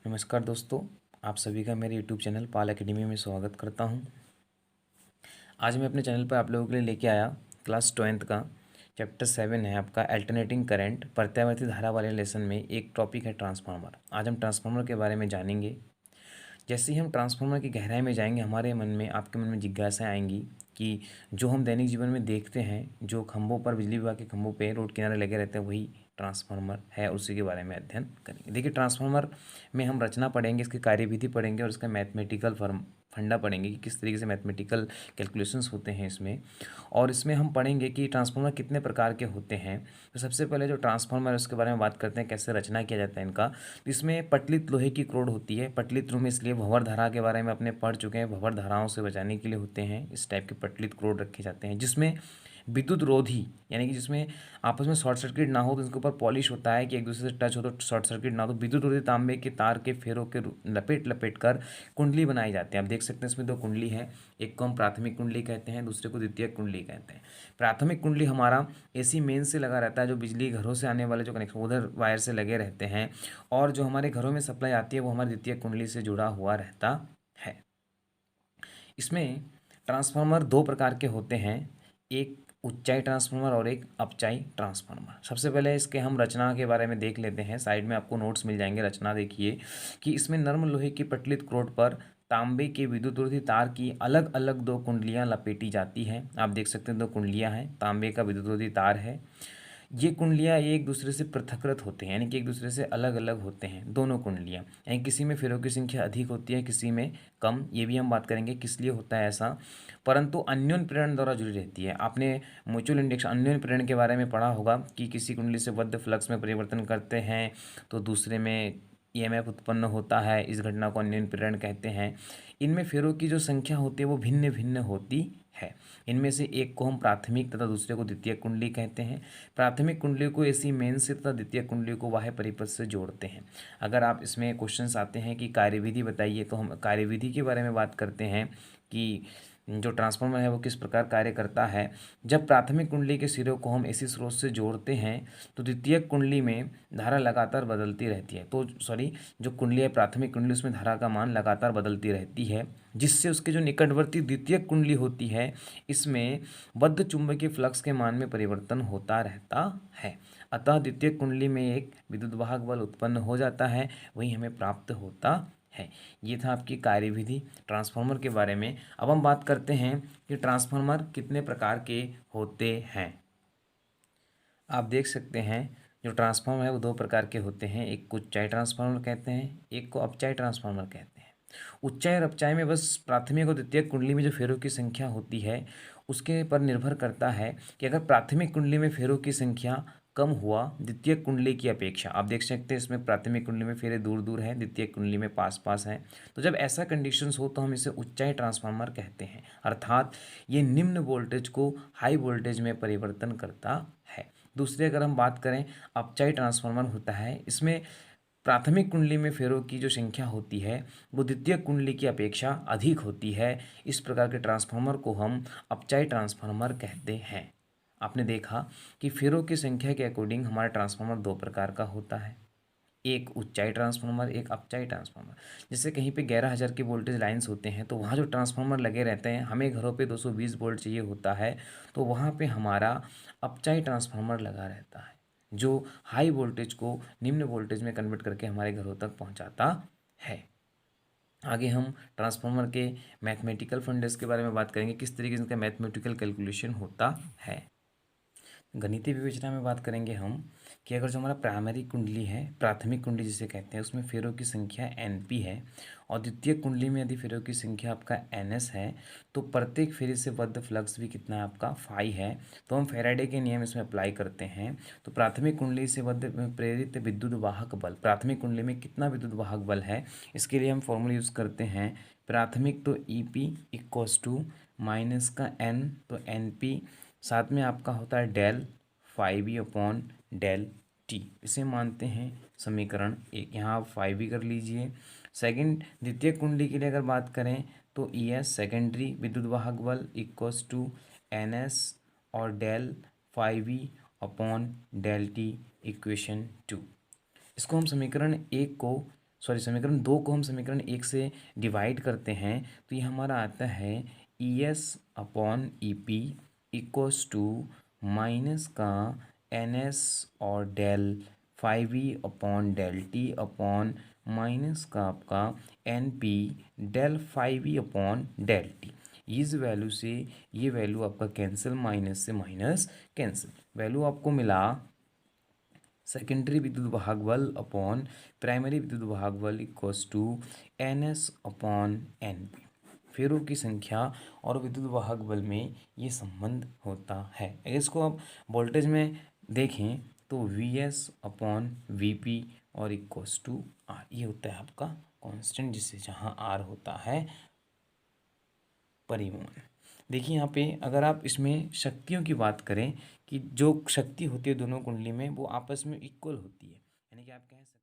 नमस्कार दोस्तों, आप सभी का मेरे यूट्यूब चैनल पाल एकेडमी में स्वागत करता हूं। आज मैं अपने चैनल पर आप लोगों के लिए लेके आया क्लास 12th का चैप्टर 7 है आपका अल्टरनेटिंग करंट प्रत्यावर्ती धारा वाले लेसन में एक टॉपिक है ट्रांसफार्मर। आज हम ट्रांसफार्मर के बारे में जानेंगे। जैसे ही हम ट्रांसफार्मर की गहराई में जाएंगे हमारे मन में आपके मन में जिज्ञासाएँ आएंगी कि जो हम दैनिक जीवन में देखते हैं, जो खंभों पर बिजली विभाग के खंभों पे रोड किनारे लगे रहते हैं वही ट्रांसफार्मर है, उसी के बारे में अध्ययन करेंगे। देखिए ट्रांसफार्मर में हम रचना पढ़ेंगे, इसकी कार्यविधि पढ़ेंगे और इसका मैथमेटिकल फंडा पढ़ेंगे कि किस तरीके से मैथमेटिकल कैलकुलेशंस होते हैं इसमें। और इसमें हम पढ़ेंगे कि ट्रांसफार्मर कितने प्रकार के होते हैं। तो सबसे पहले जो ट्रांसफार्मर है उसके बारे में बात करते हैं, कैसे रचना किया जाता है इनका। तो इसमें पटलित लोहे की क्रोड होती है। पटलित रूम इसलिए भंवर धारा के बारे में अपने पढ़ चुके हैं, भंवर धाराओं से बचाने के लिए होते हैं इस टाइप के पटलित क्रोड रखे जाते हैं, जिसमें विद्युत रोधी यानी कि जिसमें आपस में शॉर्ट सर्किट ना हो तो इसके ऊपर पॉलिश होता है कि एक दूसरे से टच हो तो शॉर्ट सर्किट ना हो। तो विद्युत रोधी तांबे के तार के फेरों के लपेट लपेट कर कुंडली बनाई जाती है। आप देख सकते हैं इसमें दो कुंडली है, एक को हम प्राथमिक कुंडली कहते हैं, दूसरे को द्वितीयक कुंडली कहते हैं। प्राथमिक कुंडली हमारा एसी मेन से लगा रहता है, जो बिजली घरों से आने वाले जो कनेक्शन उधर वायर से लगे रहते हैं, और जो हमारे घरों में सप्लाई आती है वो हमारी द्वितीयक कुंडली से जुड़ा हुआ रहता है। इसमें ट्रांसफार्मर दो प्रकार के होते हैं, एक उच्चाई ट्रांसफार्मर और एक अपचाई ट्रांसफार्मर। सबसे पहले इसके हम रचना के बारे में देख लेते हैं। साइड में आपको नोट्स मिल जाएंगे। रचना देखिए कि इसमें नर्म लोहे की पटलित क्रोड पर तांबे के विद्युतरोधी तार की अलग अलग दो कुंडलियां लपेटी जाती हैं। आप देख सकते हैं दो कुंडलियां हैं, तांबे का विद्युतरोधी तार है। ये कुंडलियाँ एक दूसरे से पृथकृत होते हैं, यानी कि एक दूसरे से अलग अलग होते हैं दोनों कुंडलियाँ। यानी किसी में फेरों की संख्या अधिक होती है, किसी में कम। ये भी हम बात करेंगे किस लिए होता है ऐसा, परंतु अन्योन्य प्रेरण द्वारा जुड़ी रहती है। आपने म्यूचुअल इंडक्शन अन्योन्य प्रेरण के बारे में पढ़ा होगा कि किसी कुंडली से बद्ध फ्लक्स में परिवर्तन करते हैं तो दूसरे में ईएमएफ उत्पन्न होता है। इस घटना को अन्योन्य प्रेरण कहते हैं। इनमें फेरों की जो संख्या होती है वो भिन्न भिन्न होती है। इनमें से एक को हम प्राथमिक तथा दूसरे को द्वितीयक कुंडली कहते हैं। प्राथमिक कुंडली को एसी मेन से तथा द्वितीयक कुंडली को बाह्य परिपथ से जोड़ते हैं। अगर आप इसमें क्वेश्चंस आते हैं कि कार्यविधि बताइए, तो हम कार्यविधि के बारे में बात करते हैं कि जो ट्रांसफार्मर है वो किस प्रकार कार्य करता है। जब प्राथमिक कुंडली के सिरों को हम एसी स्रोत से जोड़ते हैं तो द्वितीयक कुंडली में धारा लगातार बदलती रहती है। तो जो कुंडली है प्राथमिक कुंडली, उसमें धारा का मान लगातार बदलती रहती है, जिससे उसके जो निकटवर्ती द्वितीयक कुंडली होती है इसमें बद्ध चुंबकीय फ्लक्स के मान में परिवर्तन होता रहता है। अतः द्वितीयक कुंडली में एक विद्युतवाहक बल उत्पन्न हो जाता है, वही हमें प्राप्त होता है। ये था आपकी कार्यविधि ट्रांसफार्मर के बारे में। अब हम बात करते हैं कि ट्रांसफार्मर कितने प्रकार के होते हैं। आप देख सकते हैं जो ट्रांसफार्मर है वो दो प्रकार के होते हैं, एक को उच्चाई ट्रांसफार्मर कहते हैं, एक को अपचाई ट्रांसफार्मर कहते हैं। उच्चाई और अपचाई में बस प्राथमिक और द्वितीयक कुंडली में जो फेरों की संख्या होती है उसके पर निर्भर करता है कि अगर प्राथमिक कुंडली में फेरों की संख्या कम हुआ द्वितीयक कुंडली की अपेक्षा, आप देख सकते हैं इसमें प्राथमिक कुंडली में फेरे दूर दूर हैं, द्वितीयक कुंडली में पास पास हैं, तो जब ऐसा कंडीशंस हो तो हम इसे उच्चाई ट्रांसफार्मर कहते हैं। अर्थात ये निम्न वोल्टेज को हाई वोल्टेज में परिवर्तन करता है। दूसरी अगर हम बात करें अपचाई ट्रांसफार्मर होता है, इसमें प्राथमिक कुंडली में फेरों की जो संख्या होती है वो द्वितीयक कुंडली की अपेक्षा अधिक होती है। इस प्रकार के ट्रांसफार्मर को हम अपचाई ट्रांसफार्मर कहते हैं। आपने देखा कि फेरों की संख्या के अकॉर्डिंग हमारा ट्रांसफार्मर दो प्रकार का होता है, एक उच्चाई ट्रांसफार्मर, एक अपचाई ट्रांसफार्मर। जैसे कहीं पे 11,000 के वोल्टेज लाइंस होते हैं तो वहाँ जो ट्रांसफार्मर लगे रहते हैं, हमें घरों पे 220 वोल्ट चाहिए होता है, तो वहाँ पे हमारा अपचाई ट्रांसफार्मर लगा रहता है जो हाई वोल्टेज को निम्न वोल्टेज में कन्वर्ट करके हमारे घरों तक पहुँचाता है। आगे हम ट्रांसफार्मर के मैथमेटिकल फंडास के बारे में बात करेंगे, किस तरीके से इनका मैथमेटिकल कैलकुलेशन होता है। गणितीय विवेचना में बात करेंगे हम कि अगर जो हमारा प्राइमरी कुंडली है, प्राथमिक कुंडली जिसे कहते हैं, उसमें फेरों की संख्या एनपी है और द्वितीय कुंडली में यदि फेरों की संख्या आपका एनएस है तो प्रत्येक फेरे से बद्ध फ्लक्स भी कितना है आपका फाई है। तो हम फैराडे के नियम इसमें अप्लाई करते हैं। तो प्राथमिक कुंडली से बद्ध प्रेरित विद्युत वाहक बल, प्राथमिक कुंडली में कितना विद्युत वाहक बल है, इसके लिए हम फॉर्मूला यूज़ करते हैं प्राथमिक तो E P equals to minus का एन, तो एन पी साथ में आपका होता है del phi E upon del T, इसे मानते हैं समीकरण एक। यहाँ आप फाइव ई कर लीजिए। सेकंड द्वितीय कुंडली के लिए अगर बात करें तो ई एस सेकेंडरी विद्युत वाहक बल इक्वस टू एन एस और del phi E upon del T equation 2। इसको हम समीकरण एक को सॉरी, समीकरण 2 को हम समीकरण 1 से डिवाइड करते हैं तो ये हमारा आता है E S upon E P equals to minus का एन एस और del 5e upon del T upon minus का आपका N P del 5e upon del T. इस वैल्यू से ये वैल्यू आपका कैंसिल, माइनस से माइनस कैंसिल। वैल्यू आपको मिला सेकेंडरी विद्युत वाहक बल अपॉन प्राइमरी विद्युत वाहक बल equals to N S upon N P. फेरों की संख्या और विद्युत वाहक बल में ये संबंध होता है। अगर इसको आप वोल्टेज में देखें तो V S upon V P और इक्वस टू आर, ये होता है आपका कांस्टेंट, जिससे जहाँ आर होता है परिवहन। देखिए यहाँ पे अगर आप इसमें शक्तियों की बात करें कि जो शक्ति होती है दोनों कुंडली में वो आपस में इक्वल होती है, यानी कि आप कह सकते